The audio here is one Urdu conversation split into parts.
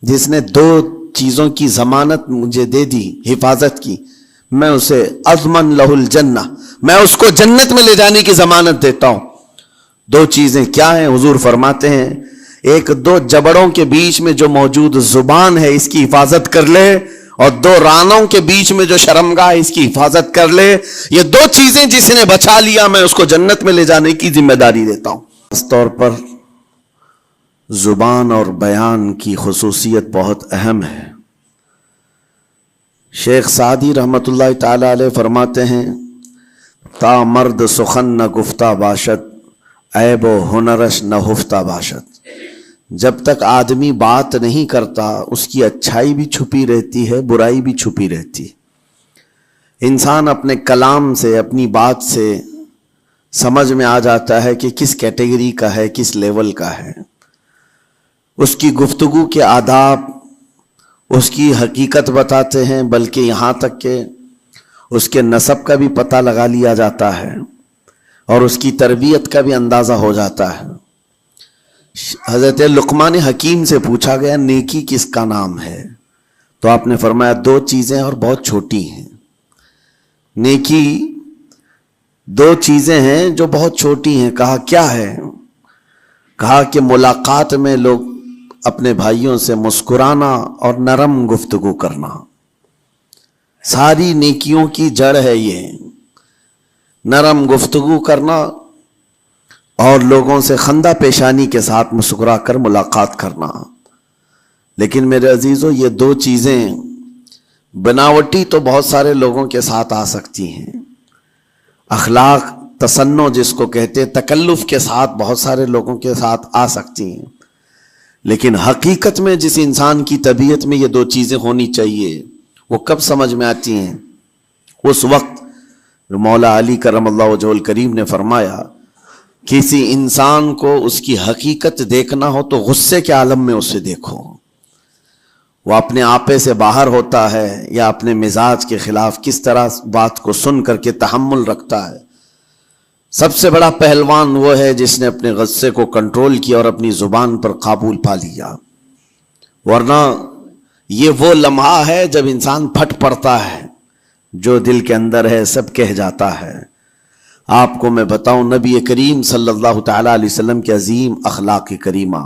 جس نے دو چیزوں کی ضمانت مجھے دے دی حفاظت کی، میں اسے اضمن لہ الجنہ، میں اس کو جنت میں لے جانے کی ضمانت دیتا ہوں۔ دو چیزیں کیا ہیں؟ حضور فرماتے ہیں ایک دو جبڑوں کے بیچ میں جو موجود زبان ہے اس کی حفاظت کر لے، اور دو رانوں کے بیچ میں جو شرمگاہ ہے اس کی حفاظت کر لے، یہ دو چیزیں جس نے بچا لیا میں اس کو جنت میں لے جانے کی ذمہ داری دیتا ہوں۔ خاص طور پر زبان اور بیان کی خصوصیت بہت اہم ہے۔ شیخ سعدی رحمت اللہ تعالی علیہ فرماتے ہیں تا مرد سخن نہ گفتہ باشد، عیب و ہنرش نہ ہفتہ باشد۔ جب تک آدمی بات نہیں کرتا اس کی اچھائی بھی چھپی رہتی ہے، برائی بھی چھپی رہتی ہے۔ انسان اپنے کلام سے، اپنی بات سے سمجھ میں آ جاتا ہے کہ کس کیٹیگری کا ہے، کس لیول کا ہے۔ اس کی گفتگو کے آداب اس کی حقیقت بتاتے ہیں، بلکہ یہاں تک کہ اس کے نسب کا بھی پتہ لگا لیا جاتا ہے اور اس کی تربیت کا بھی اندازہ ہو جاتا ہے۔ حضرت لقمان حکیم سے پوچھا گیا نیکی کس کا نام ہے؟ تو آپ نے فرمایا دو چیزیں اور بہت چھوٹی ہیں۔ نیکی دو چیزیں ہیں جو بہت چھوٹی ہیں۔ کہا کیا ہے؟ کہا کہ ملاقات میں لوگ اپنے بھائیوں سے مسکرانا اور نرم گفتگو کرنا۔ ساری نیکیوں کی جڑ ہے یہ، نرم گفتگو کرنا اور لوگوں سے خندہ پیشانی کے ساتھ مسکرا کر ملاقات کرنا۔ لیکن میرے عزیزو یہ دو چیزیں بناوٹی تو بہت سارے لوگوں کے ساتھ آ سکتی ہیں، اخلاق تصنع جس کو کہتے تکلف کے ساتھ بہت سارے لوگوں کے ساتھ آ سکتی ہیں، لیکن حقیقت میں جس انسان کی طبیعت میں یہ دو چیزیں ہونی چاہیے وہ کب سمجھ میں آتی ہیں؟ اس وقت مولا علی کرم اللہ وجہہ الکریم نے فرمایا کسی انسان کو اس کی حقیقت دیکھنا ہو تو غصے کے عالم میں اسے دیکھو، وہ اپنے آپے سے باہر ہوتا ہے یا اپنے مزاج کے خلاف کس طرح بات کو سن کر کے تحمل رکھتا ہے۔ سب سے بڑا پہلوان وہ ہے جس نے اپنے غصے کو کنٹرول کیا اور اپنی زبان پر قابو پا لیا، ورنہ یہ وہ لمحہ ہے جب انسان پھٹ پڑتا ہے، جو دل کے اندر ہے سب کہہ جاتا ہے۔ آپ کو میں بتاؤں نبی کریم صلی اللہ تعالی علیہ وسلم کے عظیم اخلاق کریمہ،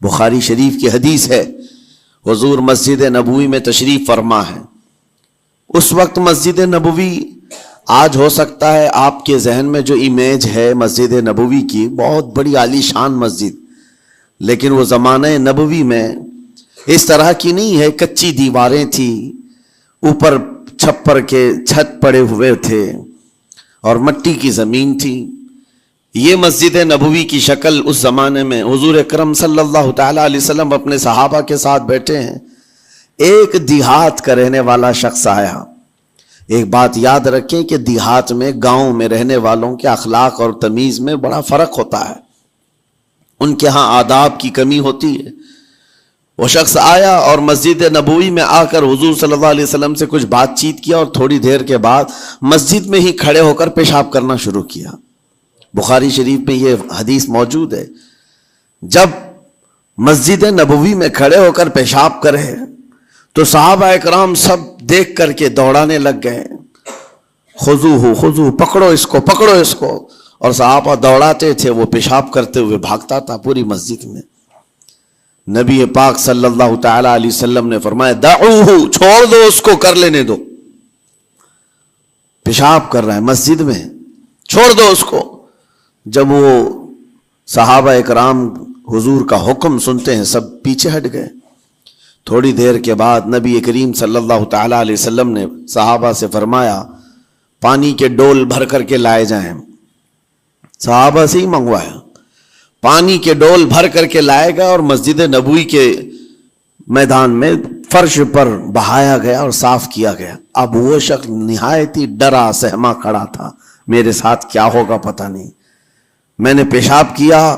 بخاری شریف کی حدیث ہے، حضور مسجد نبوی میں تشریف فرما ہے۔ اس وقت مسجد نبوی، آج ہو سکتا ہے آپ کے ذہن میں جو امیج ہے مسجد نبوی کی بہت بڑی عالی شان مسجد، لیکن وہ زمانہ نبوی میں اس طرح کی نہیں ہے، کچی دیواریں تھی، اوپر چھپر کے چھت پڑے ہوئے تھے اور مٹی کی زمین تھی۔ یہ مسجد نبوی کی شکل اس زمانے میں حضور اکرم صلی اللہ تعالی علیہ وسلم اپنے صحابہ کے ساتھ بیٹھے ہیں، ایک دیہات کا رہنے والا شخص آیا۔ ایک بات یاد رکھیں کہ دیہات میں، گاؤں میں رہنے والوں کے اخلاق اور تمیز میں بڑا فرق ہوتا ہے، ان کے ہاں آداب کی کمی ہوتی ہے۔ وہ شخص آیا اور مسجد نبوی میں آ کر حضور صلی اللہ علیہ وسلم سے کچھ بات چیت کیا اور تھوڑی دیر کے بعد مسجد میں ہی کھڑے ہو کر پیشاب کرنا شروع کیا۔ بخاری شریف میں یہ حدیث موجود ہے، جب مسجد نبوی میں کھڑے ہو کر پیشاب کرے تو صحابہ اکرام سب دیکھ کر کے دوڑانے لگ گئے، خذوہ خذوہ، پکڑو اس کو، پکڑو اس کو، اور صحابہ دوڑاتے تھے، وہ پیشاب کرتے ہوئے بھاگتا تھا پوری مسجد میں۔ نبی پاک صلی اللہ تعالی علیہ وسلم نے فرمایا دعوہ، چھوڑ دو اس کو، کر لینے دو، پیشاب کر رہا ہے مسجد میں، چھوڑ دو اس کو۔ جب وہ صحابہ اکرام حضور کا حکم سنتے ہیں سب پیچھے ہٹ گئے۔ تھوڑی دیر کے بعد نبی کریم صلی اللہ تعالی علیہ وسلم نے صحابہ سے فرمایا پانی کے ڈول بھر کر کے لائے جائیں۔ صحابہ سے ہی منگوایا، پانی کے ڈول بھر کر کے لائے گا اور مسجد نبوی کے میدان میں فرش پر بہایا گیا اور صاف کیا گیا۔ اب وہ شخص نہایت ہی ڈرا سہما کھڑا تھا، میرے ساتھ کیا ہوگا پتہ نہیں، میں نے پیشاب کیا،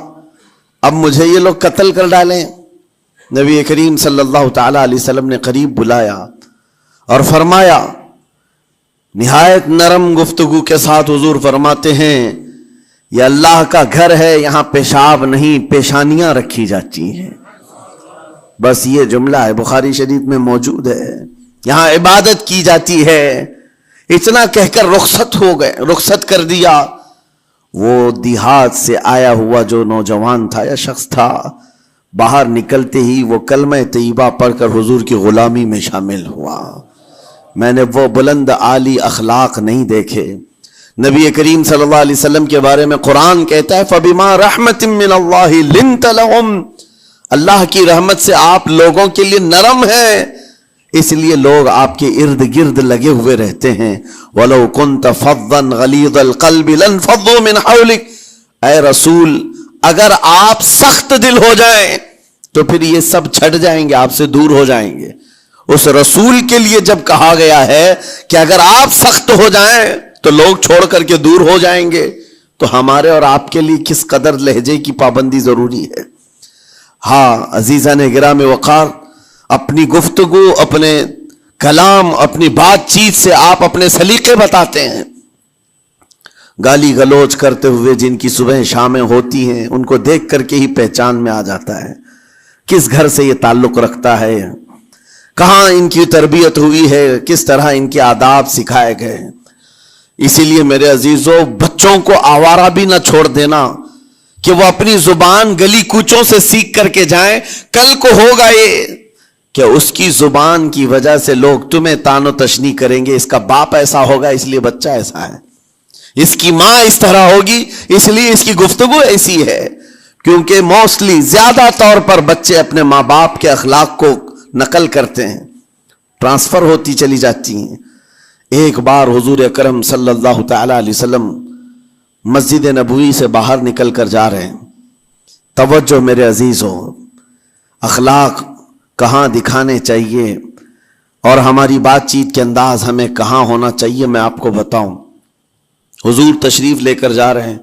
اب مجھے یہ لوگ قتل کر ڈالیں۔ نبی کریم صلی اللہ تعالی علیہ وسلم نے قریب بلایا اور فرمایا، نہایت نرم گفتگو کے ساتھ حضور فرماتے ہیں یہ اللہ کا گھر ہے، یہاں پیشاب نہیں پیشانیاں رکھی جاتی ہیں۔ بس یہ جملہ ہے، بخاری شریف میں موجود ہے، یہاں عبادت کی جاتی ہے، اتنا کہہ کر رخصت ہو گئے، رخصت کر دیا۔ وہ دیہات سے آیا ہوا جو نوجوان تھا یا شخص تھا، باہر نکلتے ہی وہ کلمہ طیبہ پڑھ کر حضور کی غلامی میں شامل ہوا۔ میں نے وہ بلند عالی اخلاق نہیں دیکھے۔ نبی کریم صلی اللہ علیہ وسلم کے بارے میں قرآن کہتا ہے فَبِمَا رَحْمَةٍ مِّنَ اللَّهِ لِنْتَ لَهُمْ، اللہ کی رحمت سے آپ لوگوں کے لیے نرم ہیں، اس لیے لوگ آپ کے ارد گرد لگے ہوئے رہتے ہیں۔ وَلَوْ كُنْتَ فَظًّا غَلِيظَ الْقَلْبِ لَانْفَضُّوا مِنْ حَوْلِكَ، اے رسول اگر آپ سخت دل ہو جائیں تو پھر یہ سب چھٹ جائیں گے، آپ سے دور ہو جائیں گے۔ اس رسول کے لیے جب کہا گیا ہے کہ اگر آپ سخت ہو جائیں تو لوگ چھوڑ کر کے دور ہو جائیں گے، تو ہمارے اور آپ کے لیے کس قدر لہجے کی پابندی ضروری ہے۔ ہاں عزیزان گرام وقار، اپنی گفتگو، اپنے کلام، اپنی بات چیت سے آپ اپنے سلیقے بتاتے ہیں۔ گالی گلوچ کرتے ہوئے جن کی صبح شامیں ہوتی ہیں، ان کو دیکھ کر کے ہی پہچان میں آ جاتا ہے کس گھر سے یہ تعلق رکھتا ہے، کہاں ان کی تربیت ہوئی ہے، کس طرح ان کے آداب سکھائے گئے۔ اسی لیے میرے عزیزوں، بچوں کو آوارہ بھی نہ چھوڑ دینا کہ وہ اپنی زبان گلی کوچوں سے سیکھ کر کے جائیں۔ کل کو ہوگا یہ کہ اس کی زبان کی وجہ سے لوگ تمہیں تان و تشنیع کریں گے، اس کا باپ ایسا ہوگا اس لیے بچہ ایسا ہے، اس کی ماں اس طرح ہوگی اس لیے اس کی گفتگو ایسی ہے۔ کیونکہ موسٹلی زیادہ طور پر بچے اپنے ماں باپ کے اخلاق کو نقل کرتے ہیں، ٹرانسفر ہوتی چلی جاتی ہیں۔ ایک بار حضور اکرم صلی اللہ تعالی علیہ وسلم مسجد نبوی سے باہر نکل کر جا رہے ہیں۔ توجہ میرے عزیزوں، اخلاق کہاں دکھانے چاہیے اور ہماری بات چیت کے انداز ہمیں کہاں ہونا چاہیے، میں آپ کو بتاؤں۔ حضور تشریف لے کر جا رہے ہیں،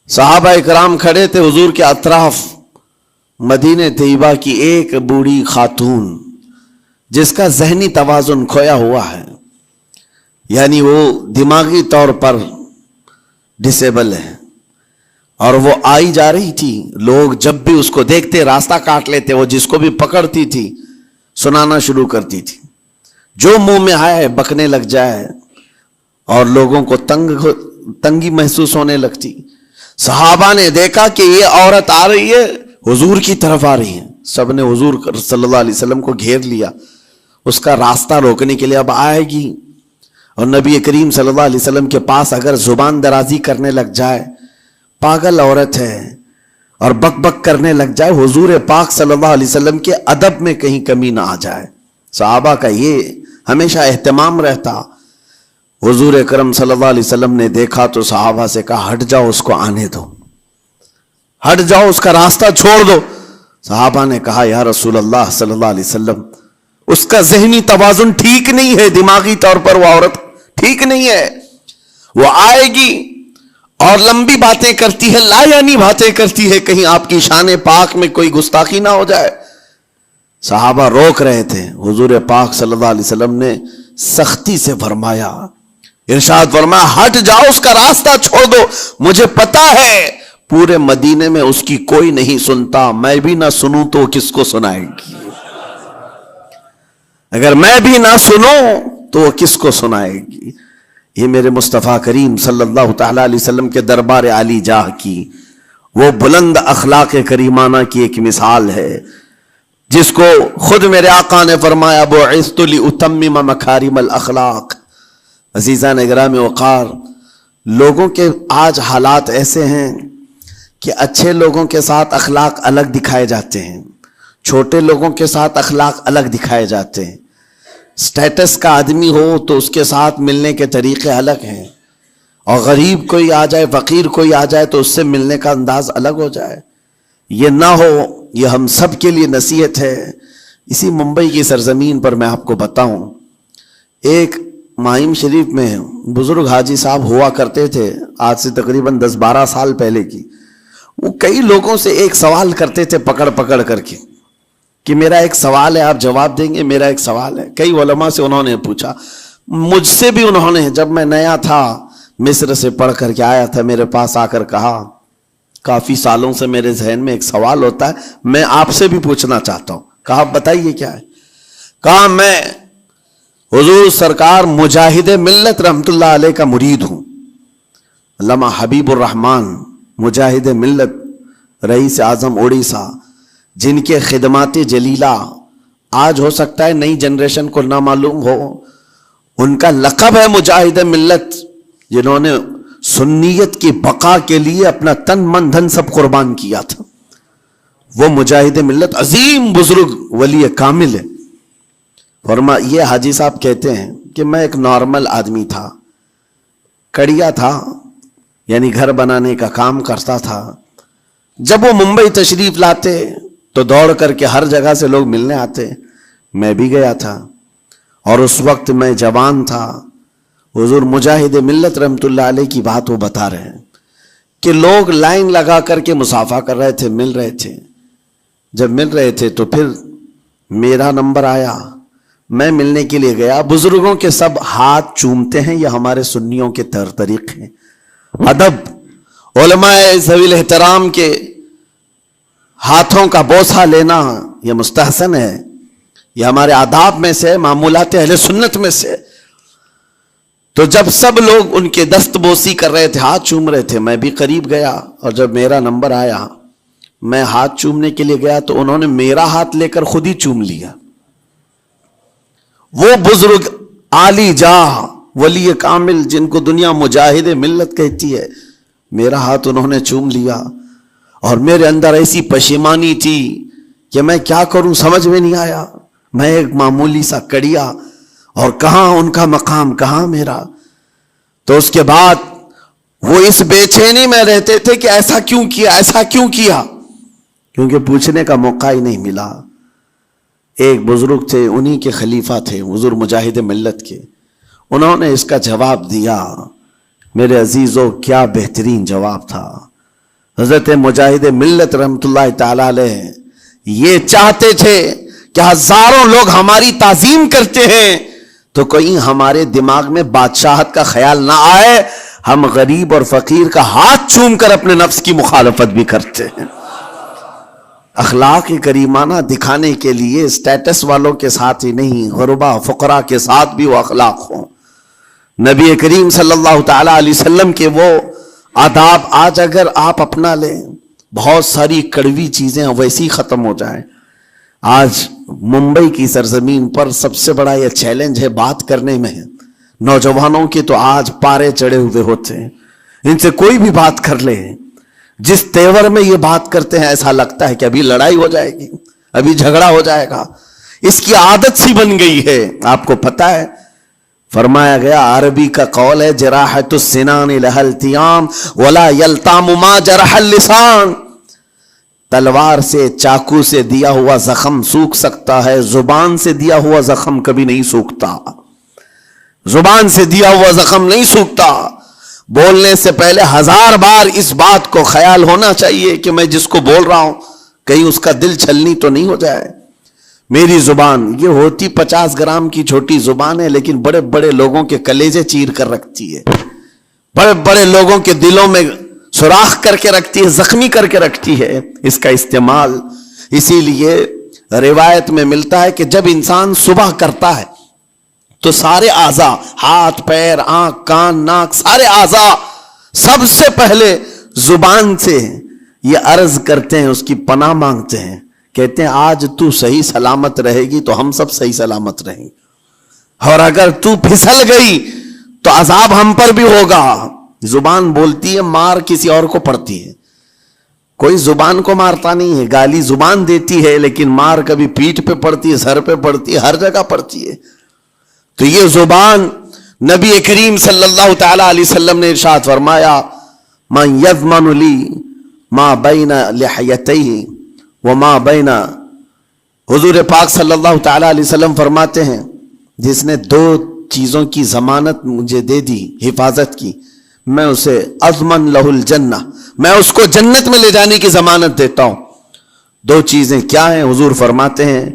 صحابہ اکرام کھڑے تھے حضور کے اطراف۔ مدینہ طیبہ کی ایک بوڑھی خاتون جس کا ذہنی توازن کھویا ہوا ہے، یعنی وہ دماغی طور پر ڈسیبل ہے، اور وہ آئی جا رہی تھی۔ لوگ جب بھی اس کو دیکھتے راستہ کاٹ لیتے، وہ جس کو بھی پکڑتی تھی سنانا شروع کرتی تھی، جو منہ میں آئے بکنے لگ جائے، اور لوگوں کو تنگی محسوس ہونے لگتی۔ صحابہ نے دیکھا کہ یہ عورت آ رہی ہے، حضور کی طرف آ رہی ہے، سب نے حضور صلی اللہ علیہ وسلم کو گھیر لیا، اس کا راستہ روکنے کے لیے اب آئے گی۔ اور نبی کریم صلی اللہ علیہ وسلم کے پاس اگر زبان درازی کرنے لگ جائے، پاگل عورت ہے، اور بک بک کرنے لگ جائے، حضور پاک صلی اللہ علیہ وسلم کے ادب میں کہیں کمی نہ آ جائے۔ صحابہ کا یہ ہمیشہ اہتمام رہتا۔ حضور اکرم صلی اللہ علیہ وسلم نے دیکھا تو صحابہ سے کہا ہٹ جاؤ، اس کو آنے دو، ہٹ جاؤ، اس کا راستہ چھوڑ دو۔ صحابہ نے کہا یا رسول اللہ صلی اللہ علیہ وسلم، اس کا ذہنی توازن ٹھیک نہیں ہے، دماغی طور پر وہ عورت ٹھیک نہیں ہے، وہ آئے گی اور لمبی باتیں کرتی ہے، لا یعنی باتیں کرتی ہے، کہیں آپ کی شان پاک میں کوئی گستاخی نہ ہو جائے۔ صحابہ روک رہے تھے، حضور پاک صلی اللہ علیہ وسلم نے سختی سے فرمایا، ارشاد فرمایا ہٹ جاؤ، اس کا راستہ چھوڑ دو، مجھے پتا ہے پورے مدینے میں اس کی کوئی نہیں سنتا، میں بھی نہ سنوں تو کس کو سنائے گی، اگر میں بھی نہ سنوں تو وہ کس کو سنائے گی۔ یہ میرے مصطفیٰ کریم صلی اللہ تعالی علیہ وسلم کے دربار عالی جاہ کی وہ بلند اخلاق کریمانہ کی ایک مثال ہے، جس کو خود میرے آقا نے فرمایا بعثت لأتمم مکارم الاخلاق۔ عزیزان گرامی وقار، لوگوں کے آج حالات ایسے ہیں کہ اچھے لوگوں کے ساتھ اخلاق الگ دکھائے جاتے ہیں، چھوٹے لوگوں کے ساتھ اخلاق الگ دکھائے جاتے ہیں۔ سٹیٹس کا آدمی ہو تو اس کے ساتھ ملنے کے طریقے الگ ہیں، اور غریب کوئی آ جائے، فقیر کوئی آ جائے تو اس سے ملنے کا انداز الگ ہو جائے۔ یہ نہ ہو، یہ ہم سب کے لیے نصیحت ہے۔ اسی ممبئی کی سرزمین پر میں آپ کو بتاؤں، ایک ماہیم شریف میں بزرگ حاجی صاحب ہوا کرتے تھے، آج سے تقریباً 10-12 سال پہلے کی۔ وہ کئی لوگوں سے ایک سوال کرتے تھے پکڑ پکڑ کر کے کہ میرا ایک سوال ہے، آپ جواب دیں گے، میرا ایک سوال ہے۔ کئی علماء سے انہوں نے پوچھا، مجھ سے بھی انہوں نے، جب میں نیا تھا مصر سے پڑھ کر کے آیا تھا، میرے پاس آ کر کہا کافی سالوں سے میرے ذہن میں ایک سوال ہوتا ہے, میں آپ سے بھی پوچھنا چاہتا ہوں. کہا بتائیے کیا ہے؟ کہا میں حضور سرکار مجاہد ملت رحمت اللہ علیہ کا مرید ہوں. علامہ حبیب الرحمان مجاہد ملت رئیس اعظم اڑیسہ, جن کے خدمات جلیلہ آج ہو سکتا ہے نئی جنریشن کو نہ معلوم ہو, ان کا لقب ہے مجاہد ملت, جنہوں نے سنیت کی بقا کے لیے اپنا تن من دھن سب قربان کیا تھا. وہ مجاہد ملت عظیم بزرگ ولی کامل ہے. یہ حاجی صاحب کہتے ہیں کہ میں ایک نارمل آدمی تھا, کڑیا تھا, یعنی گھر بنانے کا کام کرتا تھا. جب وہ ممبئی تشریف لاتے تو دوڑ کر کے ہر جگہ سے لوگ ملنے آتے, میں بھی گیا تھا. اور اس وقت میں جوان تھا. حضور مجاہد ملت رحمت اللہ علیہ کی بات وہ بتا رہے ہیں کہ لوگ لائن لگا کر کے مصافحہ کر رہے تھے, مل رہے تھے. جب مل رہے تھے تو پھر میرا نمبر آیا, میں ملنے کے لیے گیا. بزرگوں کے سب ہاتھ چومتے ہیں, یہ ہمارے سنیوں کے طریق ہیں. ادب, علماء ذوی الاحترام کے ہاتھوں کا بوسہ لینا یہ مستحسن ہے, یہ ہمارے آداب میں سے, معمولات اہل سنت میں سے. تو جب سب لوگ ان کے دست بوسی کر رہے تھے, ہاتھ چوم رہے تھے, میں بھی قریب گیا. اور جب میرا نمبر آیا, میں ہاتھ چومنے کے لیے گیا تو انہوں نے میرا ہاتھ لے کر خود ہی چوم لیا. وہ بزرگ عالی جاہ ولی کامل جن کو دنیا مجاہد ملت کہتی ہے, میرا ہاتھ انہوں نے چوم لیا. اور میرے اندر ایسی پشیمانی تھی کہ میں کیا کروں سمجھ میں نہیں آیا. میں ایک معمولی سا کڑیا, اور کہاں ان کا مقام, کہاں میرا. تو اس کے بعد وہ اس بے چینی میں رہتے تھے کہ ایسا کیوں کیا, ایسا کیوں کیا, کیونکہ پوچھنے کا موقع ہی نہیں ملا. ایک بزرگ تھے, انہی کے خلیفہ تھے حضور مجاہد ملت کے, انہوں نے اس کا جواب دیا. میرے عزیزوں کیا بہترین جواب تھا. حضرت مجاہد ملت رحمت اللہ تعالی علیہ یہ چاہتے تھے کہ ہزاروں لوگ ہماری تعظیم کرتے ہیں تو کہیں ہمارے دماغ میں بادشاہت کا خیال نہ آئے, ہم غریب اور فقیر کا ہاتھ چوم کر اپنے نفس کی مخالفت بھی کرتے ہیں. اخلاق کریمانہ دکھانے کے لیے اسٹیٹس والوں کے ساتھ ہی نہیں, غربا فقراء کے ساتھ بھی وہ اخلاق ہوں. نبی کریم صلی اللہ تعالی علیہ وسلم کے وہ آداب آج اگر آپ اپنا لیں, بہت ساری کڑوی چیزیں ویسی ختم ہو جائیں. آج ممبئی کی سرزمین پر سب سے بڑا یہ چیلنج ہے بات کرنے میں. نوجوانوں کے تو آج پارے چڑھے ہوئے ہوتے ہیں, ان سے کوئی بھی بات کر لے, جس تیور میں یہ بات کرتے ہیں ایسا لگتا ہے کہ ابھی لڑائی ہو جائے گی, ابھی جھگڑا ہو جائے گا. اس کی عادت سی بن گئی ہے. آپ کو پتا ہے فرمایا گیا, عربی کا قول ہے جراحت السنان لها التیام ولا یلتام ما جرح اللسان. تلوار سے, چاقو سے دیا ہوا زخم سوکھ سکتا ہے, زبان سے دیا ہوا زخم کبھی نہیں سوکھتا. زبان سے دیا ہوا زخم نہیں سوکھتا. بولنے سے پہلے 1000 بار اس بات کو خیال ہونا چاہیے کہ میں جس کو بول رہا ہوں کہیں اس کا دل چھلنی تو نہیں ہو جائے. میری زبان یہ ہوتی 50 گرام کی چھوٹی زبان ہے, لیکن بڑے بڑے لوگوں کے کلیجے چیر کر رکھتی ہے, بڑے بڑے لوگوں کے دلوں میں سوراخ کر کے رکھتی ہے, زخمی کر کے رکھتی ہے اس کا استعمال. اسی لیے روایت میں ملتا ہے کہ جب انسان صبح کرتا ہے تو سارے اعضاء, ہاتھ پیر آنکھ کان ناک, سارے اعضاء سب سے پہلے زبان سے یہ عرض کرتے ہیں, اس کی پناہ مانگتے ہیں, کہتے ہیں آج تو صحیح سلامت رہے گی تو ہم سب صحیح سلامت رہیں گے, اور اگر تو پھسل گئی تو عذاب ہم پر بھی ہوگا. زبان بولتی ہے, مار کسی اور کو پڑتی ہے, کوئی زبان کو مارتا نہیں ہے. گالی زبان دیتی ہے لیکن مار کبھی پیٹھ پہ پڑتی ہے, سر پہ پڑتی ہے, ہر جگہ پڑتی ہے. تو یہ زبان نبی کریم صلی اللہ تعالی علیہ وسلم نے ارشاد فرمایا, من یضمن لی ما بین لحیتیہ وما بین. حضور پاک صلی اللہ تعالی علیہ وسلم فرماتے ہیں جس نے 2 چیزوں کی ضمانت مجھے دے دی, حفاظت کی, میں اسے اضمن لہ الجنہ, میں اس کو جنت میں لے جانے کی ضمانت دیتا ہوں. 2 چیزیں کیا ہیں؟ حضور فرماتے ہیں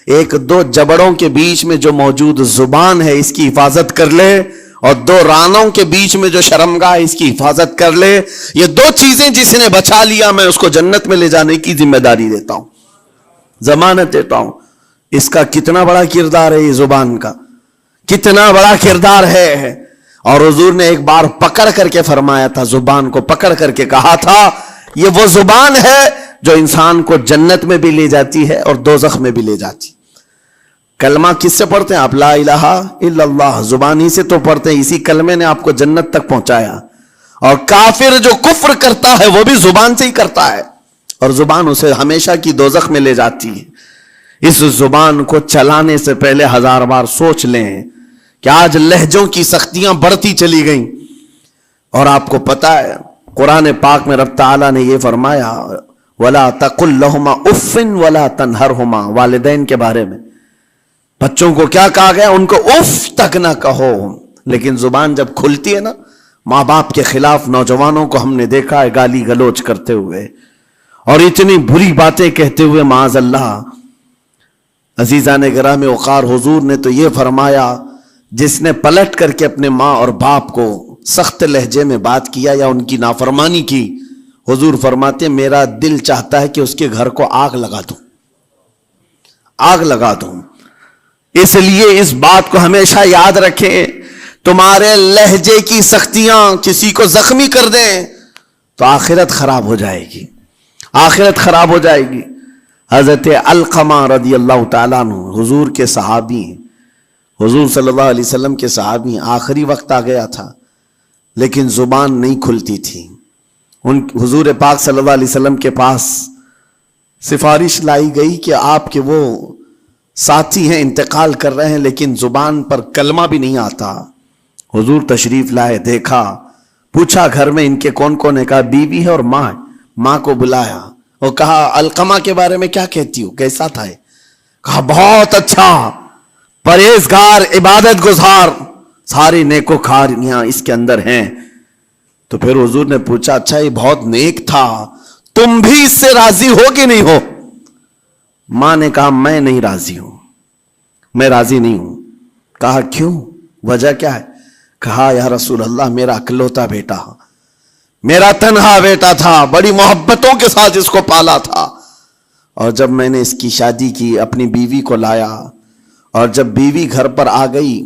ایک 2 جبڑوں کے بیچ میں جو موجود زبان ہے اس کی حفاظت کر لے, اور دو رانوں کے بیچ میں جو شرمگاہ اس کی حفاظت کر لے، یہ دو چیزیں جس نے بچا لیا میں اس کو جنت میں لے جانے کی ذمہ داری دیتا ہوں، ضمانت دیتا ہوں۔ اس کا کتنا بڑا کردار ہے، یہ زبان کا کتنا بڑا کردار ہے۔ اور حضور نے ایک بار پکڑ کر کے فرمایا تھا، زبان کو پکڑ کر کے کہا تھا یہ وہ زبان ہے جو انسان کو جنت میں بھی لے جاتی ہے اور دوزخ میں بھی لے جاتی۔ کلمہ کس سے پڑھتے ہیں آپ؟ لا الہ الا اللہ، زبان ہی سے تو پڑھتے ہیں، اسی کلمے نے آپ کو جنت تک پہنچایا۔ اور کافر جو کفر کرتا ہے وہ بھی زبان سے ہی کرتا ہے، اور زبان اسے ہمیشہ کی دوزخ میں لے جاتی ہے۔ اس زبان کو چلانے سے پہلے 1000 بار سوچ لیں کہ آج لہجوں کی سختیاں بڑھتی چلی گئیں، اور آپ کو پتا ہے قرآن پاک میں رب تعالیٰ نے یہ فرمایا وَلَا تَقُلْ لَهُمَا اُفٍّ وَلَا تَنْهَرْهُمَا، والدین کے بارے میں بچوں کو کیا کہا گیا؟ ان کو اف تک نہ کہو۔ لیکن زبان جب کھلتی ہے نا، ماں باپ کے خلاف نوجوانوں کو ہم نے دیکھا ہے گالی گلوچ کرتے ہوئے اور اتنی بری باتیں کہتے ہوئے، معاذ اللہ۔ عزیزان گرامی وقار، حضور نے تو یہ فرمایا جس نے پلٹ کر کے اپنے ماں اور باپ کو سخت لہجے میں بات کیا یا ان کی نافرمانی کی، حضور فرماتے میرا دل چاہتا ہے کہ اس کے گھر کو آگ لگا دوں، آگ لگا دوں۔ اس لیے اس بات کو ہمیشہ یاد رکھیں، تمہارے لہجے کی سختیاں کسی کو زخمی کر دیں تو آخرت خراب ہو جائے گی، آخرت خراب ہو جائے گی۔ حضرت علقمہ رضی اللہ تعالیٰ عنہ حضور کے صحابی ہیں، حضور صلی اللہ علیہ وسلم کے صحابی ہیں، آخری وقت آ گیا تھا لیکن زبان نہیں کھلتی تھی۔ حضور پاک صلی اللہ علیہ وسلم کے پاس سفارش لائی گئی کہ آپ کے وہ ساتھی ہیں انتقال کر رہے ہیں لیکن زبان پر کلمہ بھی نہیں آتا۔ حضور تشریف لائے، دیکھا، پوچھا گھر میں ان کے کون کون ہے؟ کہا بیوی ہے اور ماں ہے۔ ماں کو بلایا اور کہا علقمہ کے بارے میں کیا کہتی ہو، کیسا تھا؟ کہا بہت اچھا، پرہیزگار، عبادت گزار، ساری نیکوکاریاں اس کے اندر ہیں۔ تو پھر حضور نے پوچھا اچھا یہ بہت نیک تھا، تم بھی اس سے راضی ہو کہ نہیں ہو؟ ماں نے کہا میں نہیں راضی ہوں، میں راضی نہیں ہوں۔ کہا کیوں، وجہ کیا ہے؟ کہا یا رسول اللہ میرا اکلوتا بیٹا، میرا تنہا بیٹا تھا، بڑی محبتوں کے ساتھ اس کو پالا تھا، اور جب میں نے اس کی شادی کی اپنی بیوی کو لایا، اور جب بیوی گھر پر آ گئی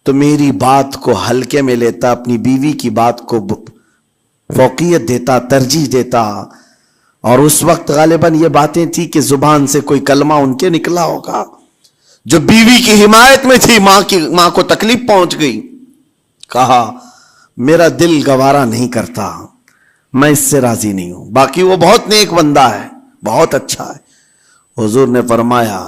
تو میری بات کو ہلکے میں لیتا، اپنی بیوی کی بات کو فوقیت دیتا، ترجیح دیتا۔ اور اس وقت غالباً یہ باتیں تھی کہ زبان سے کوئی کلمہ ان کے نکلا ہوگا جو بیوی کی حمایت میں تھی، ماں کو تکلیف پہنچ گئی۔ کہا میرا دل گوارا نہیں کرتا، میں اس سے راضی نہیں ہوں، باقی وہ بہت نیک بندہ ہے، بہت اچھا ہے۔ حضور نے فرمایا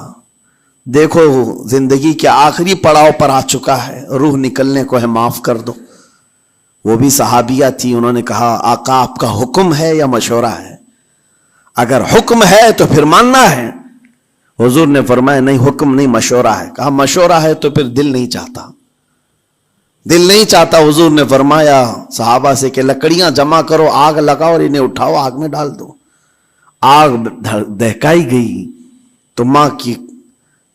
دیکھو زندگی کے آخری پڑاؤ پر آ چکا ہے، روح نکلنے کو ہے، معاف کر دو۔ وہ بھی صحابیہ تھی، انہوں نے کہا آقا آپ کا حکم ہے یا مشورہ ہے؟ اگر حکم ہے تو پھر ماننا ہے۔ حضور نے فرمایا نہیں، حکم نہیں، مشورہ ہے۔ کہا مشورہ ہے تو پھر دل نہیں چاہتا، دل نہیں چاہتا۔ حضور نے فرمایا صحابہ سے کہ لکڑیاں جمع کرو، آگ لگاؤ اور انہیں اٹھاؤ، آگ میں ڈال دو۔ آگ دہکائی گئی تو ماں کی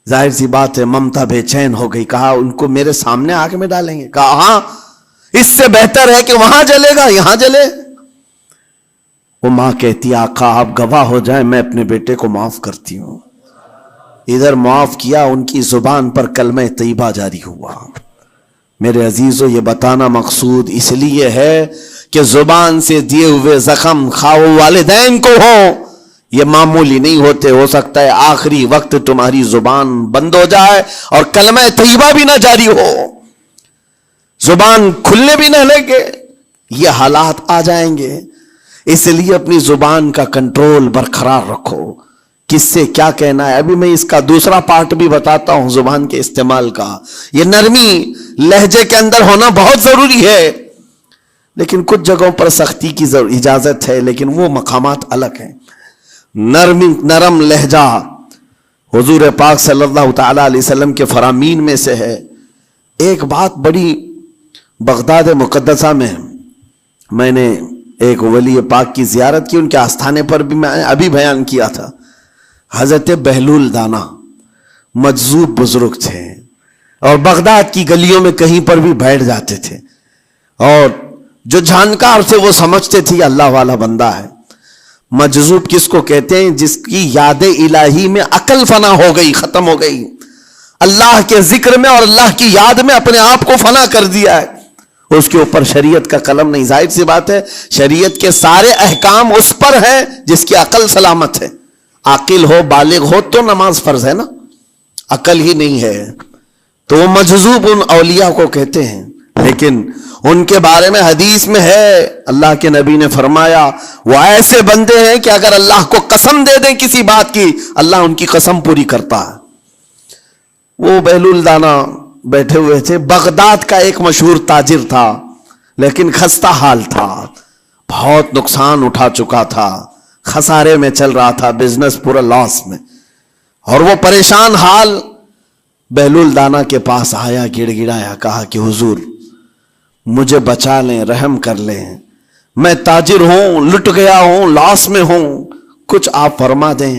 ظاہر سی بات ہے ممتا بے چین ہو گئی۔ کہا ان کو میرے سامنے آگ میں ڈالیں گے؟ کہا ہاں، اس سے بہتر ہے کہ وہاں جلے گا، یہاں جلے۔ وہ ماں کہتی آقا آپ گواہ ہو جائیں، میں اپنے بیٹے کو معاف کرتی ہوں۔ ادھر معاف کیا، ان کی زبان پر کلمہ طیبہ جاری ہوا۔ میرے عزیزو یہ بتانا مقصود اس لیے ہے کہ زبان سے دیے ہوئے زخم خواہ والدین کو ہو، یہ معمولی نہیں ہوتے۔ ہو سکتا ہے آخری وقت تمہاری زبان بند ہو جائے اور کلمہ طیبہ بھی نہ جاری ہو، زبان کھلنے بھی نہ لگے، یہ حالات آ جائیں گے۔ اس لیے اپنی زبان کا کنٹرول برقرار رکھو، کس سے کیا کہنا ہے۔ ابھی میں اس کا دوسرا پارٹ بھی بتاتا ہوں زبان کے استعمال کا۔ یہ نرمی لہجے کے اندر ہونا بہت ضروری ہے، لیکن کچھ جگہوں پر سختی کی اجازت ہے، لیکن وہ مقامات الگ ہیں۔ نرم لہجہ حضور پاک صلی اللہ تعالی علیہ وسلم کے فرامین میں سے ہے۔ ایک بات بڑی بغداد مقدسہ میں نے ایک ولی پاک کی زیارت کی، ان کے آستانے پر بھی میں ابھی بیان کیا تھا۔ حضرت بہلول دانا مجذوب بزرگ تھے، اور بغداد کی گلیوں میں کہیں پر بھی بیٹھ جاتے تھے، اور جو جانکار تھے وہ سمجھتے تھے اللہ والا بندہ ہے۔ مجذوب کس کو کہتے ہیں؟ جس کی یاد الہی میں عقل فنا ہو گئی، ختم ہو گئی، اللہ کے ذکر میں اور اللہ کی یاد میں اپنے آپ کو فنا کر دیا ہے، اس کے اوپر شریعت کا قلم نہیں۔ ظاہر سی بات ہے شریعت کے سارے احکام اس پر ہیں جس کی عقل سلامت ہے۔ عاقل ہو، بالغ ہو تو نماز فرض ہے نا، عقل ہی نہیں ہے تو وہ مجذوب ان اولیاء کو کہتے ہیں۔ لیکن ان کے بارے میں حدیث میں ہے، اللہ کے نبی نے فرمایا وہ ایسے بندے ہیں کہ اگر اللہ کو قسم دے دیں کسی بات کی، اللہ ان کی قسم پوری کرتا ہے۔ وہ بہلول دانا بیٹھے ہوئے تھے، بغداد کا ایک مشہور تاجر تھا، لیکن خستہ حال تھا، بہت نقصان اٹھا چکا تھا، خسارے میں چل رہا تھا، بزنس پورا لاس میں، اور وہ پریشان حال بہلول دانا کے پاس آیا، گڑ گڑایا، کہا کہ حضور مجھے بچا لیں، رحم کر لیں، میں تاجر ہوں، لٹ گیا ہوں، لاس میں ہوں، کچھ آپ فرما دیں،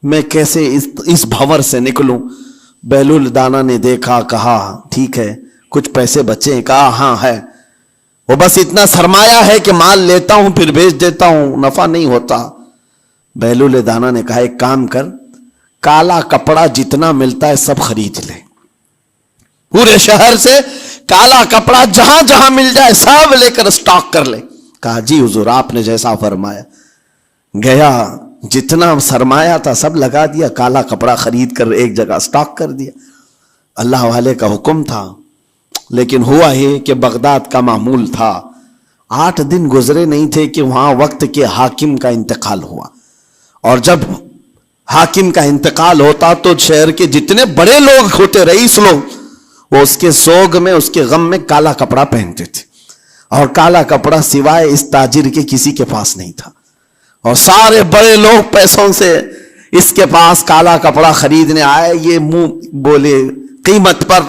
میں کیسے اس بھور سے نکلوں؟ بہلول دانا نے دیکھا، کہا ٹھیک ہے کچھ پیسے بچے ہیں؟ کہا ہاں ہے، وہ بس اتنا سرمایہ ہے کہ مال لیتا ہوں پھر بیچ دیتا ہوں، نفع نہیں ہوتا۔ بہلول دانا نے کہا ایک کام کر، کالا کپڑا جتنا ملتا ہے سب خرید لے، پورے شہر سے کالا کپڑا جہاں جہاں مل جائے سب لے کر سٹاک کر لے۔ کہا جی حضور آپ نے جیسا فرمایا۔ گیا، جتنا سرمایہ تھا سب لگا دیا، کالا کپڑا خرید کر ایک جگہ سٹاک کر دیا۔ اللہ والے کا حکم تھا، لیکن ہوا یہ کہ بغداد کا معمول تھا، 8 دن گزرے نہیں تھے کہ وہاں وقت کے حاکم کا انتقال ہوا، اور جب حاکم کا انتقال ہوتا تو شہر کے جتنے بڑے لوگ ہوتے، رئیس لوگ، وہ اس کے سوگ میں، اس کے غم میں کالا کپڑا پہنتے تھے، اور کالا کپڑا سوائے اس تاجر کے کسی کے پاس نہیں تھا، اور سارے بڑے لوگ پیسوں سے اس کے پاس کالا کپڑا خریدنے آئے، یہ منہ بولے قیمت پر،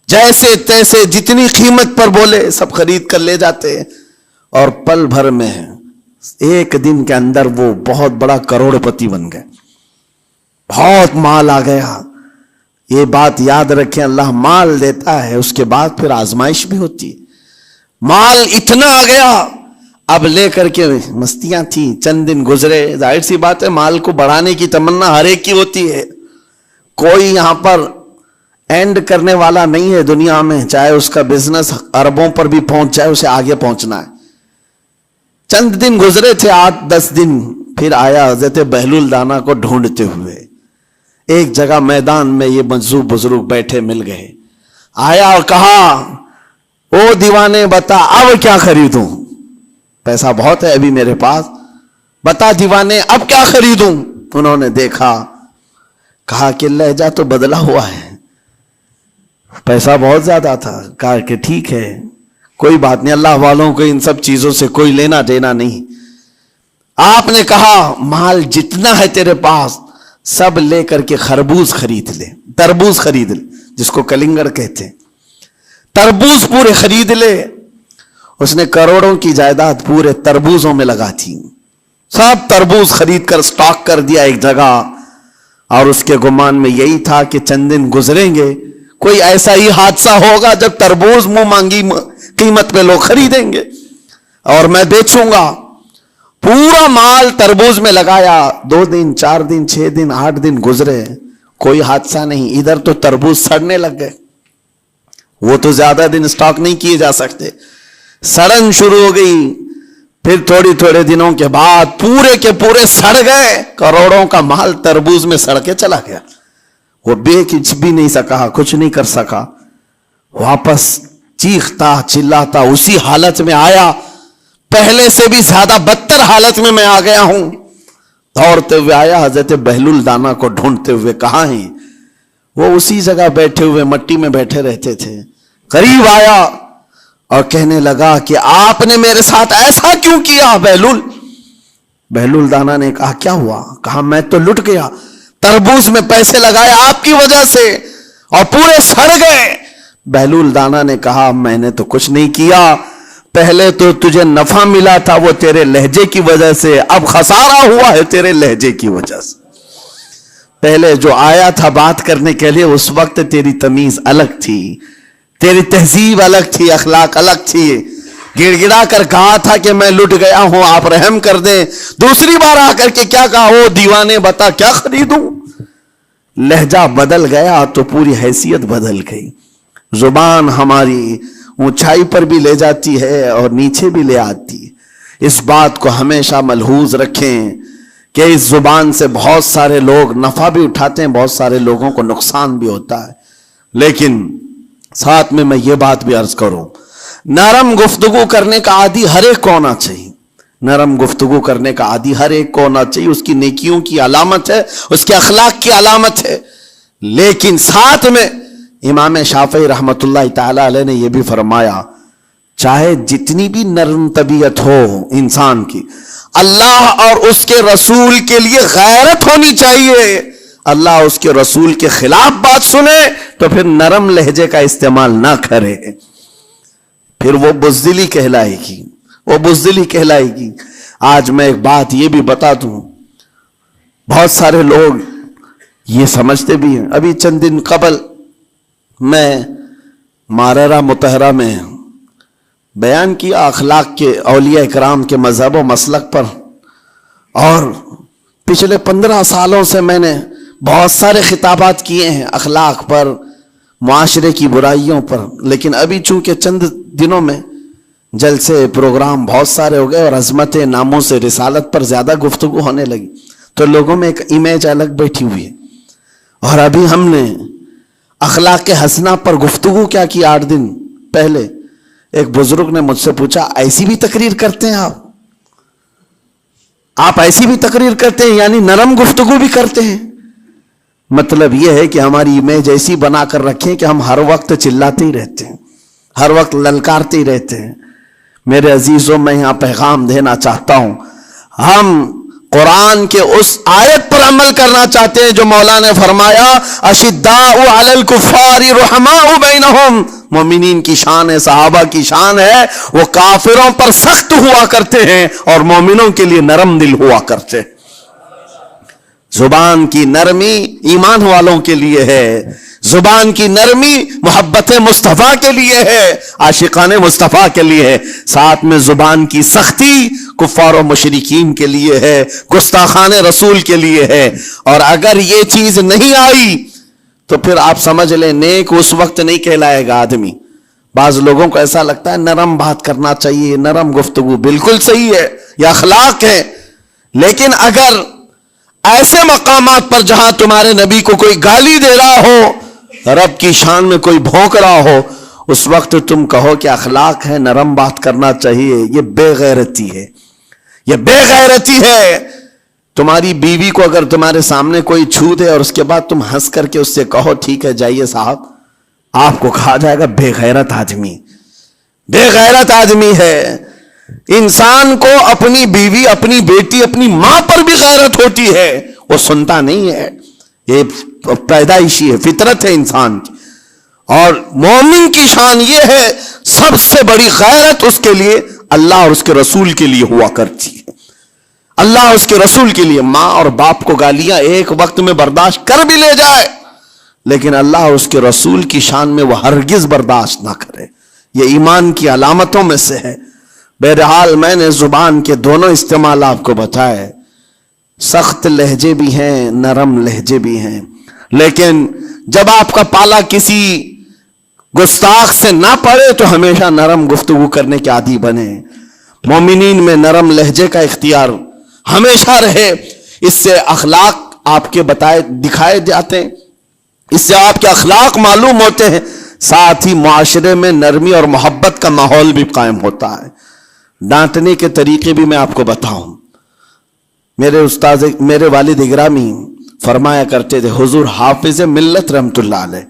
جیسے تیسے جتنی قیمت پر بولے سب خرید کر لے جاتے، اور پل بھر میں ایک دن کے اندر وہ بہت بڑا کروڑ پتی بن گئے، بہت مال آ گیا۔ یہ بات یاد رکھیں، اللہ مال دیتا ہے، اس کے بعد پھر آزمائش بھی ہوتی ہے۔ مال اتنا آ گیا، اب لے کر کے مستیاں تھیں، چند دن گزرے، ظاہر سی بات ہے مال کو بڑھانے کی تمنا ہر ایک کی ہوتی ہے، کوئی یہاں پر اینڈ کرنے والا نہیں ہے دنیا میں، چاہے اس کا بزنس اربوں پر بھی پہنچ جائے، اسے آگے پہنچنا ہے۔ چند دن گزرے تھے، 8-10 دن، پھر آیا حضرت بہلول دانا کو ڈھونڈتے ہوئے، ایک جگہ میدان میں یہ مجذوب بزرگ بیٹھے مل گئے، آیا اور کہا او دیوانے بتا اب کیا خریدوں، پیسہ بہت ہے ابھی میرے پاس، بتا دیوانے اب کیا خریدوں؟ انہوں نے دیکھا، کہا کہ لہجہ تو بدلا ہوا ہے، پیسہ بہت زیادہ تھا، کہا کہ ٹھیک ہے کوئی بات نہیں، اللہ والوں کو ان سب چیزوں سے کوئی لینا دینا نہیں۔ آپ نے کہا مال جتنا ہے تیرے پاس سب لے کر کے خربوز خرید لے، تربوز خرید لے، جس کو کلنگڑ کہتے ہیں، تربوز پورے خرید لے۔ اس نے کروڑوں کی جائیداد پورے تربوزوں میں لگا تھی، سب تربوز خرید کر سٹاک کر دیا ایک جگہ، اور اس کے گمان میں یہی تھا کہ چند دن گزریں گے، کوئی ایسا ہی حادثہ ہوگا جب تربوز منہ مانگی قیمت پہ لوگ خریدیں گے اور میں بیچوں گا۔ پورا مال تربوز میں لگایا، 2 دن 4 دن 6 دن 8 دن گزرے، کوئی حادثہ نہیں، ادھر تو تربوز سڑنے لگ گئے، وہ تو زیادہ دن سٹاک نہیں کیے جا سکتے، سڑن شروع ہو گئی، پھر تھوڑے دنوں کے بعد پورے کے پورے سڑ گئے، کروڑوں کا مال تربوز میں سڑ کے چلا گیا، وہ بیچ بھی نہیں سکا، کچھ نہیں کر سکا، واپس چیختا چلاتا اسی حالت میں آیا، پہلے سے بھی زیادہ بدتر حالت میں میں آ گیا ہوں، دوڑتے ہوئے آیا، حضرت بہلول دانا کو ڈھونڈتے ہوئے، کہاں ہیں؟ وہ اسی جگہ بیٹھے ہوئے مٹی میں بیٹھے رہتے تھے، قریب آیا اور کہنے لگا کہ آپ نے میرے ساتھ ایسا کیوں کیا بہلول؟ بہلول دانا نے کہا کیا ہوا؟ کہا میں تو لٹ گیا، تربوز میں پیسے لگائے آپ کی وجہ سے اور پورے سڑ گئے۔ بہلول دانا نے کہا میں نے تو کچھ نہیں کیا، پہلے تو تجھے نفع ملا تھا وہ تیرے لہجے کی وجہ سے، اب خسارہ ہوا ہے تیرے لہجے کی وجہ سے۔ پہلے جو آیا تھا بات کرنے کے لیے اس وقت تیری تمیز الگ تھی، تیری تہذیب الگ تھی، اخلاق الگ تھی، گڑ گڑا کر کہا تھا کہ میں لٹ گیا ہوں آپ رحم کر دیں، دوسری بار آ کر کے کیا کہا، او دیوانے بتا کیا خریدوں. لہجہ بدل گیا تو پوری حیثیت بدل گئی. زبان ہماری اونچائی پر بھی لے جاتی ہے اور نیچے بھی لے آتی ہے. اس بات کو ہمیشہ ملحوظ رکھیں کہ اس زبان سے بہت سارے لوگ نفع بھی اٹھاتے ہیں، بہت سارے لوگوں کو نقصان بھی ہوتا ہے. لیکن ساتھ میں یہ بات بھی عرض کروں، نرم گفتگو کرنے کا عادی ہر ایک کو ہونا چاہیے. نرم گفتگو کرنے کا عادی ہر ایک کو ہونا چاہیے، اس کی نیکیوں کی علامت ہے، اس کے اخلاق کی علامت ہے. لیکن ساتھ میں امام شافعی رحمت اللہ تعالی علیہ نے یہ بھی فرمایا، چاہے جتنی بھی نرم طبیعت ہو انسان کی، اللہ اور اس کے رسول کے لیے غیرت ہونی چاہیے. اللہ اس کے رسول کے خلاف بات سنے تو پھر نرم لہجے کا استعمال نہ کرے، پھر وہ بزدلی کہلائے گی، وہ بزدلی کہلائے گی. آج میں ایک بات یہ بھی بتا دوں، بہت سارے لوگ یہ سمجھتے بھی ہیں. ابھی چند دن قبل میں ماررہ متحرہ میں بیان کیا اخلاق کے، اولیاء اکرام کے مذہب و مسلک پر، اور پچھلے 15 سالوں سے میں نے بہت سارے خطابات کیے ہیں اخلاق پر، معاشرے کی برائیوں پر. لیکن ابھی چونکہ چند دنوں میں جلسے پروگرام بہت سارے ہو گئے اور عظمت ناموں سے رسالت پر زیادہ گفتگو ہونے لگی، تو لوگوں میں ایک امیج الگ بیٹھی ہوئی ہے. اور ابھی ہم نے اخلاق حسنہ پر گفتگو کیا کی. 8 دن پہلے ایک بزرگ نے مجھ سے پوچھا، ایسی بھی تقریر کرتے ہیں آپ ایسی بھی تقریر کرتے ہیں، یعنی نرم گفتگو بھی کرتے ہیں؟ مطلب یہ ہے کہ ہماری امیج ایسی بنا کر رکھیں کہ ہم ہر وقت چلاتے ہی رہتے ہیں، ہر وقت للکارتے ہی رہتے ہیں. میرے عزیزوں، میں یہاں پیغام دینا چاہتا ہوں، ہم قرآن کے اس آیت پر عمل کرنا چاہتے ہیں جو مولا نے فرمایا، اشداء علی الکفار رحماء بینہم. مومنین کی شان ہے، صحابہ کی شان ہے، وہ کافروں پر سخت ہوا کرتے ہیں اور مومنوں کے لیے نرم دل ہوا کرتے. زبان کی نرمی ایمان والوں کے لیے ہے، زبان کی نرمی محبت مصطفیٰ کے لیے ہے، عاشقان مصطفیٰ کے لیے ہے. ساتھ میں زبان کی سختی کفار و مشرکین کے لیے ہے، گستاخان رسول کے لیے ہے. اور اگر یہ چیز نہیں آئی تو پھر آپ سمجھ لیں نیک اس وقت نہیں کہلائے گا آدمی. بعض لوگوں کو ایسا لگتا ہے نرم بات کرنا چاہیے، نرم گفتگو، بالکل صحیح ہے، یہ اخلاق ہے. لیکن اگر ایسے مقامات پر جہاں تمہارے نبی کو کوئی گالی دے رہا ہو، رب کی شان میں کوئی بھونک رہا ہو، اس وقت تم کہو کہ اخلاق ہے، نرم بات کرنا چاہیے، یہ بے غیرتی ہے، یہ بے غیرتی ہے. تمہاری بیوی کو اگر تمہارے سامنے کوئی چھو دے اور اس کے بعد تم ہنس کر کے اس سے کہو ٹھیک ہے جائیے صاحب، آپ کو کہا جائے گا بے غیرت آدمی، بے غیرت آدمی ہے. انسان کو اپنی بیوی، اپنی بیٹی، اپنی ماں پر بھی غیرت ہوتی ہے، وہ سنتا نہیں ہے، یہ پیدائشی ہے، فطرت ہے انسان کی. اور مومن کی شان یہ ہے، سب سے بڑی غیرت اس کے لیے اللہ اور اس کے رسول کے لیے ہوا کرتی ہے. اللہ اور اس کے رسول کے لیے. ماں اور باپ کو گالیاں ایک وقت میں برداشت کر بھی لے جائے، لیکن اللہ اور اس کے رسول کی شان میں وہ ہرگز برداشت نہ کرے. یہ ایمان کی علامتوں میں سے ہے. بہرحال میں نے زبان کے دونوں استعمال آپ کو بتائے، سخت لہجے بھی ہیں، نرم لہجے بھی ہیں. لیکن جب آپ کا پالا کسی گستاخ سے نہ پڑے تو ہمیشہ نرم گفتگو کرنے کے عادی بنے. مومنین میں نرم لہجے کا اختیار ہمیشہ رہے. اس سے اخلاق آپ کے بتائے دکھائے جاتے ہیں، اس سے آپ کے اخلاق معلوم ہوتے ہیں. ساتھ ہی معاشرے میں نرمی اور محبت کا ماحول بھی قائم ہوتا ہے. ڈانٹنے کے طریقے بھی میں آپ کو بتاؤں. میرے والد اگرامی فرمایا کرتے تھے، حضور حافظ ملت رحمت اللہ علیہ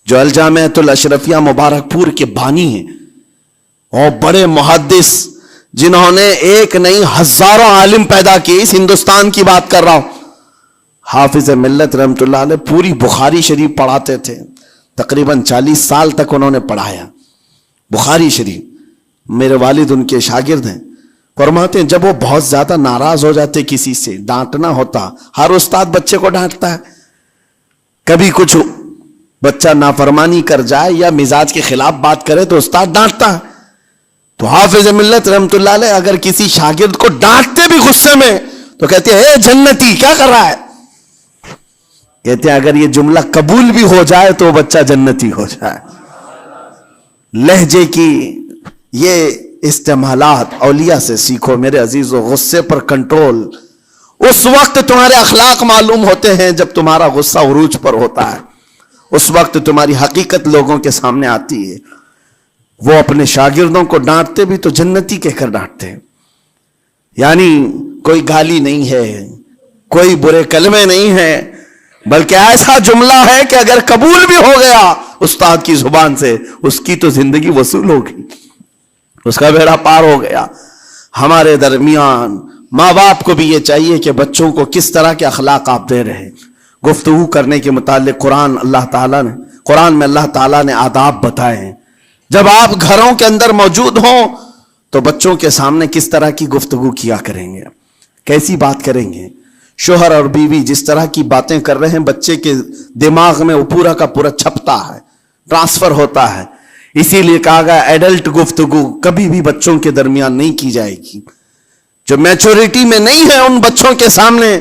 جو الجامعۃ الاشرفیہ مبارک پور کے بانی ہیں اور بڑے محدث جنہوں نے ایک نہیں ہزاروں عالم پیدا کیے، اس ہندوستان کی بات کر رہا ہوں. حافظ ملت رحمت اللہ علیہ پوری بخاری شریف پڑھاتے تھے، تقریباً 40 سال تک انہوں نے پڑھایا بخاری شریف. میرے والد ان کے شاگرد ہیں. فرماتے ہیں جب وہ بہت زیادہ ناراض ہو جاتے، کسی سے ڈانٹنا ہوتا، ہر استاد بچے کو ڈانٹتا ہے، کبھی کچھ بچہ نافرمانی کر جائے یا مزاج کے خلاف بات کرے تو استاد ڈانٹتا ہے. تو حافظ ملت رحمت اللہ علیہ اگر کسی شاگرد کو ڈانٹتے بھی غصے میں تو کہتے ہیں اے جنتی کیا کر رہا ہے. کہتے ہیں اگر یہ جملہ قبول بھی ہو جائے تو بچہ جنتی ہو جائے. لہجے کی یہ استعمالات اولیاء سے سیکھو میرے عزیزو. غصے پر کنٹرول اس وقت تمہارے اخلاق معلوم ہوتے ہیں جب تمہارا غصہ عروج پر ہوتا ہے. اس وقت تمہاری حقیقت لوگوں کے سامنے آتی ہے. وہ اپنے شاگردوں کو ڈانٹتے بھی تو جنتی کہہ کر ڈانٹتے ہیں. یعنی کوئی گالی نہیں ہے, کوئی برے کلمے نہیں ہے, بلکہ ایسا جملہ ہے کہ اگر قبول بھی ہو گیا استاد کی زبان سے اس کی تو زندگی وصول ہوگی, اس کا بیڑا پار ہو گیا. ہمارے درمیان ماں باپ کو بھی یہ چاہیے کہ بچوں کو کس طرح کے اخلاق آپ دے رہے. گفتگو کرنے کے متعلق قرآن میں اللہ تعالیٰ نے آداب بتائے ہیں. جب آپ گھروں کے اندر موجود ہوں تو بچوں کے سامنے کس طرح کی گفتگو کیا کریں گے, کیسی بات کریں گے. شوہر اور بیوی جس طرح کی باتیں کر رہے ہیں بچے کے دماغ میں وہ پورا کا پورا چھپتا ہے, ٹرانسفر ہوتا ہے. اسی لیے کہا گیا ایڈلٹ گفتگو کبھی بھی بچوں کے درمیان نہیں کی جائے گی. جو میچورٹی میں نہیں ہے ان بچوں کے سامنے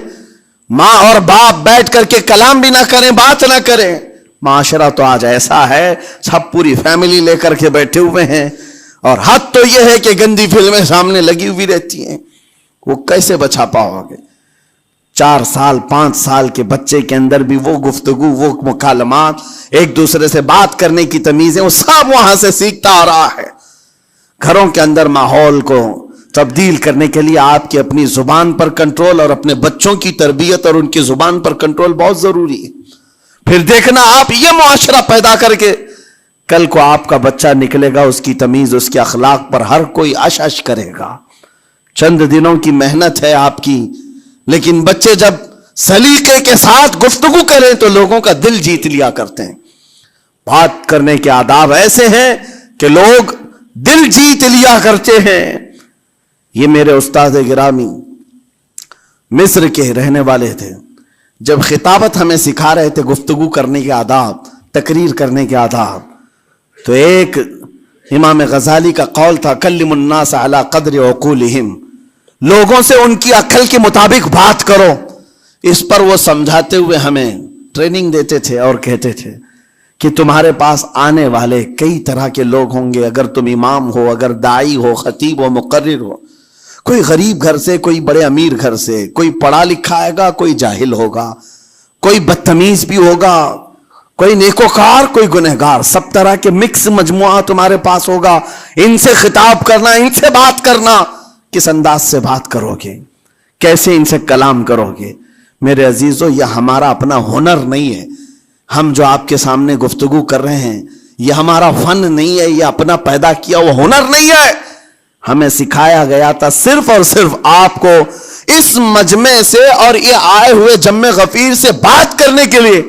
ماں اور باپ بیٹھ کر کے کلام بھی نہ کریں, بات نہ کریں. معاشرہ تو آج ایسا ہے سب پوری فیملی لے کر کے بیٹھے ہوئے ہیں, اور حد تو یہ ہے کہ گندی فلمیں سامنے لگی ہوئی رہتی ہیں. وہ کیسے بچا پاؤ گے؟ 4 سال 5 سال کے بچے کے اندر بھی وہ گفتگو, وہ مکالمات, ایک دوسرے سے بات کرنے کی تمیزیں, وہ سب وہاں سے سیکھتا آ رہا ہے. گھروں کے اندر ماحول کو تبدیل کرنے کے لیے آپ کی اپنی زبان پر کنٹرول اور اپنے بچوں کی تربیت اور ان کی زبان پر کنٹرول بہت ضروری ہے. پھر دیکھنا آپ یہ معاشرہ پیدا کر کے کل کو آپ کا بچہ نکلے گا, اس کی تمیز, اس کے اخلاق پر ہر کوئی اش اش کرے گا. چند دنوں کی محنت ہے آپ کی, لیکن بچے جب سلیقے کے ساتھ گفتگو کریں تو لوگوں کا دل جیت لیا کرتے ہیں. بات کرنے کے آداب ایسے ہیں کہ لوگ دل جیت لیا کرتے ہیں. یہ میرے استاد گرامی مصر کے رہنے والے تھے. جب خطابت ہمیں سکھا رہے تھے گفتگو کرنے کے آداب, تقریر کرنے کے آداب, تو ایک امام غزالی کا قول تھا کلم الناس علی قدر عقولہم, لوگوں سے ان کی عقل کے مطابق بات کرو. اس پر وہ سمجھاتے ہوئے ہمیں ٹریننگ دیتے تھے اور کہتے تھے کہ تمہارے پاس آنے والے کئی طرح کے لوگ ہوں گے. اگر تم امام ہو, اگر داعی ہو, خطیب ہو, مقرر ہو, کوئی غریب گھر سے, کوئی بڑے امیر گھر سے, کوئی پڑھا لکھا آئے گا, کوئی جاہل ہوگا, کوئی بدتمیز بھی ہوگا, کوئی نیکوکار, کوئی گنہگار, سب طرح کے مکس مجموعہ تمہارے پاس ہوگا. ان سے خطاب کرنا, ان سے بات کرنا, کس انداز سے بات کرو گے, کیسے ان سے کلام کرو گے. میرے عزیزو یہ ہمارا اپنا ہنر نہیں ہے. ہم جو آپ کے سامنے گفتگو کر رہے ہیں یہ ہمارا فن نہیں ہے, یہ اپنا پیدا کیا وہ ہنر نہیں ہے. ہمیں سکھایا گیا تھا صرف اور صرف آپ کو اس مجمع سے اور یہ آئے ہوئے جمع غفیر سے بات کرنے کے لیے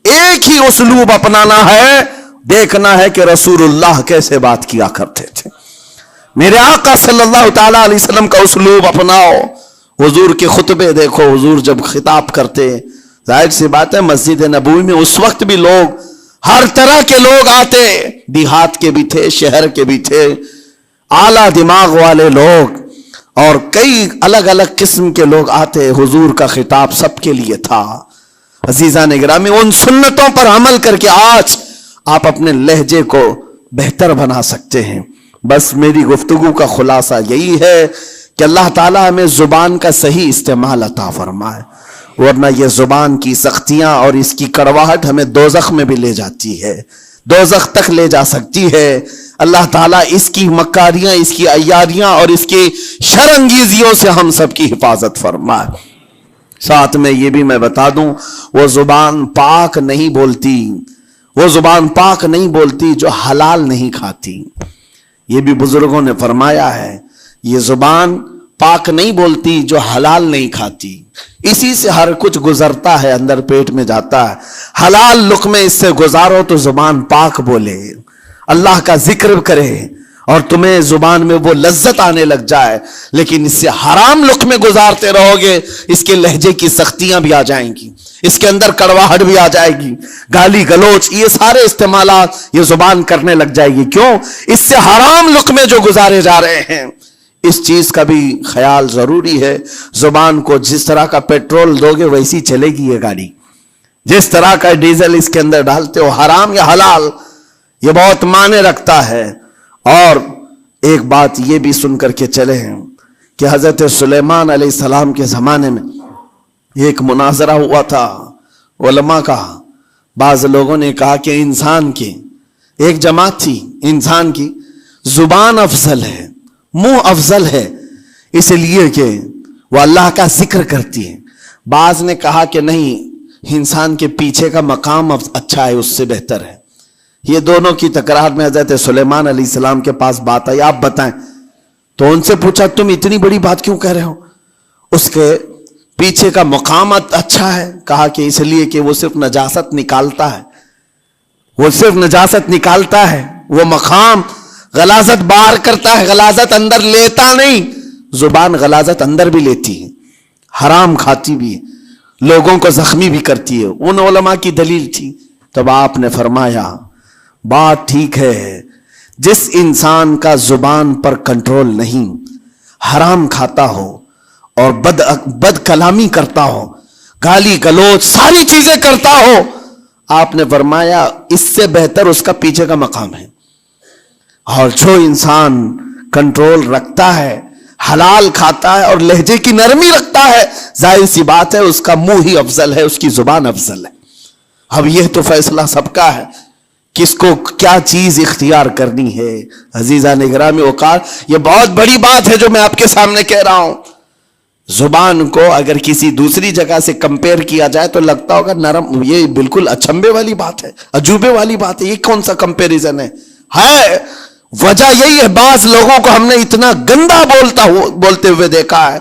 ایک ہی اسلوب اپنانا ہے. دیکھنا ہے کہ رسول اللہ کیسے بات کیا کرتے تھے. میرے آقا صلی اللہ تعالی علیہ وسلم کا اسلوب اپناؤ. حضور کے خطبے دیکھو, حضور جب خطاب کرتے, ظاہر سی بات ہے مسجد نبوی میں اس وقت بھی لوگ, ہر طرح کے لوگ آتے, دیہات کے بھی تھے, شہر کے بھی تھے, اعلیٰ دماغ والے لوگ اور کئی الگ الگ قسم کے لوگ آتے. حضور کا خطاب سب کے لیے تھا. عزیزان گرامی, ان سنتوں پر عمل کر کے آج آپ اپنے لہجے کو بہتر بنا سکتے ہیں. بس میری گفتگو کا خلاصہ یہی ہے کہ اللہ تعالیٰ ہمیں زبان کا صحیح استعمال عطا فرمائے, ورنہ یہ زبان کی سختیاں اور اس کی کڑواہٹ ہمیں دوزخ میں بھی لے جاتی ہے, دوزخ تک لے جا سکتی ہے. اللہ تعالیٰ اس کی مکاریاں, اس کی عیاریاں اور اس کی شرانگیزیوں سے ہم سب کی حفاظت فرمائے. ساتھ میں یہ بھی میں بتا دوں, وہ زبان پاک نہیں بولتی, وہ زبان پاک نہیں بولتی جو حلال نہیں کھاتی. یہ بھی بزرگوں نے فرمایا ہے, یہ زبان پاک نہیں بولتی جو حلال نہیں کھاتی. اسی سے ہر کچھ گزرتا ہے, اندر پیٹ میں جاتا ہے. حلال لقمے اس سے گزارو تو زبان پاک بولے, اللہ کا ذکر کرے اور تمہیں زبان میں وہ لذت آنے لگ جائے، لیکن اس سے حرام لقمے گزارتے رہو گے، اس کے لہجے کی سختیاں بھی آ جائیں گی، اس کے اندر کڑواہٹ بھی آ جائے گی، گالی گلوچ، یہ سارے استعمالات یہ زبان کرنے لگ جائے گی۔ کیوں؟ اس سے حرام لقمے جو گزارے جا رہے ہیں۔ اس چیز کا بھی خیال ضروری ہے۔ زبان کو جس طرح کا پیٹرول دو گے ویسی چلے گی یہ گاڑی، جس طرح کا ڈیزل اس کے اندر ڈالتے ہو، حرام یا حلال، یہ بہت معنی رکھتا ہے۔ اور ایک بات یہ بھی سن کر کے چلے ہیں کہ حضرت سلیمان علیہ السلام کے زمانے میں ایک مناظرہ ہوا تھا علماء کا۔ بعض لوگوں نے کہا کہ انسان کی ایک جماعت تھی، انسان کی زبان افضل ہے، منہ افضل ہے، اس لیے کہ وہ اللہ کا ذکر کرتی ہے۔ بعض نے کہا کہ نہیں، انسان کے پیچھے کا مقام اچھا ہے، اس سے بہتر ہے۔ یہ دونوں کی تکرار میں حضرت سلیمان علیہ السلام کے پاس بات آئی، آپ بتائیں۔ تو ان سے پوچھا تم اتنی بڑی بات کیوں کہہ رہے ہو؟ اس کے پیچھے کا مقام اچھا ہے۔ کہا کہ اس لیے کہ وہ صرف نجاست نکالتا ہے، وہ صرف نجاست نکالتا ہے، وہ مقام غلاظت باہر کرتا ہے، غلاظت اندر لیتا نہیں۔ زبان غلاظت اندر بھی لیتی ہے، حرام کھاتی بھی ہے، لوگوں کو زخمی بھی کرتی ہے۔ ان علماء کی دلیل تھی۔ تب آپ نے فرمایا بات ٹھیک ہے، جس انسان کا زبان پر کنٹرول نہیں، حرام کھاتا ہو اور بد کلامی کرتا ہو، گالی گلوچ ساری چیزیں کرتا ہو، آپ نے فرمایا اس سے بہتر اس کا پیچھے کا مقام ہے۔ اور جو انسان کنٹرول رکھتا ہے، حلال کھاتا ہے اور لہجے کی نرمی رکھتا ہے، ظاہر سی بات ہے اس کا منہ ہی افضل ہے، اس کی زبان افضل ہے۔ اب یہ تو فیصلہ سب کا ہے، کس کو کیا چیز اختیار کرنی ہے۔ عزیزان گرامی اوقات، یہ بہت بڑی بات ہے جو میں آپ کے سامنے کہہ رہا ہوں۔ زبان کو اگر کسی دوسری جگہ سے کمپیئر کیا جائے تو لگتا ہوگا نرم، یہ بالکل اچنبے والی بات ہے، عجوبے والی بات ہے، یہ کون سا کمپیریزن ہے؟ وجہ یہی ہے، بعض لوگوں کو ہم نے اتنا گندا بولتے ہوئے دیکھا ہے،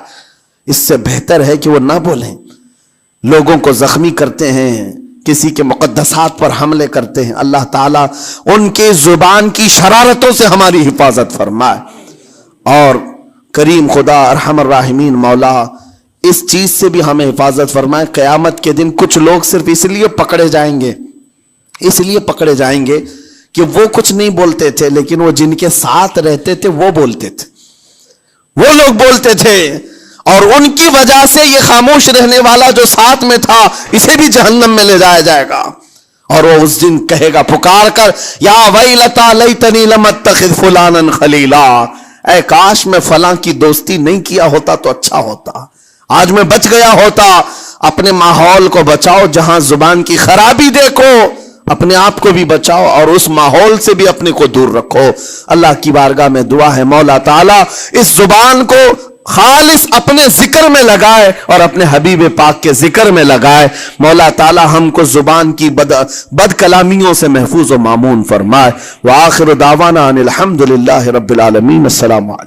اس سے بہتر ہے کہ وہ نہ بولیں۔ لوگوں کو زخمی کرتے ہیں، کسی کے مقدسات پر حملے کرتے ہیں۔ اللہ تعالیٰ ان کے زبان کی شرارتوں سے ہماری حفاظت فرمائے، اور کریم خدا ارحم الراحمین مولا اس چیز سے بھی ہمیں حفاظت فرمائے۔ قیامت کے دن کچھ لوگ صرف اس لیے پکڑے جائیں گے کہ وہ کچھ نہیں بولتے تھے، لیکن وہ جن کے ساتھ رہتے تھے وہ بولتے تھے، وہ لوگ بولتے تھے، اور ان کی وجہ سے یہ خاموش رہنے والا جو ساتھ میں تھا اسے بھی جہنم میں لے جایا جائے گا۔ اور وہ اس دن کہے گا پکار کر، یا ویلتا لیتنی لم اتخذ فلانا خلیلا، اے کاش میں فلاں کی دوستی نہیں کیا ہوتا تو اچھا ہوتا، آج میں بچ گیا ہوتا۔ اپنے ماحول کو بچاؤ، جہاں زبان کی خرابی دیکھو اپنے آپ کو بھی بچاؤ، اور اس ماحول سے بھی اپنے کو دور رکھو۔ اللہ کی بارگاہ میں دعا ہے مولا تعالیٰ اس زبان کو خالص اپنے ذکر میں لگائے اور اپنے حبیب پاک کے ذکر میں لگائے۔ مولا تعالیٰ ہم کو زبان کی بد کلامیوں سے محفوظ و مامون فرمائے۔ وآخر دعوانا ان الحمدللہ رب العالمین۔ السلام علیکم۔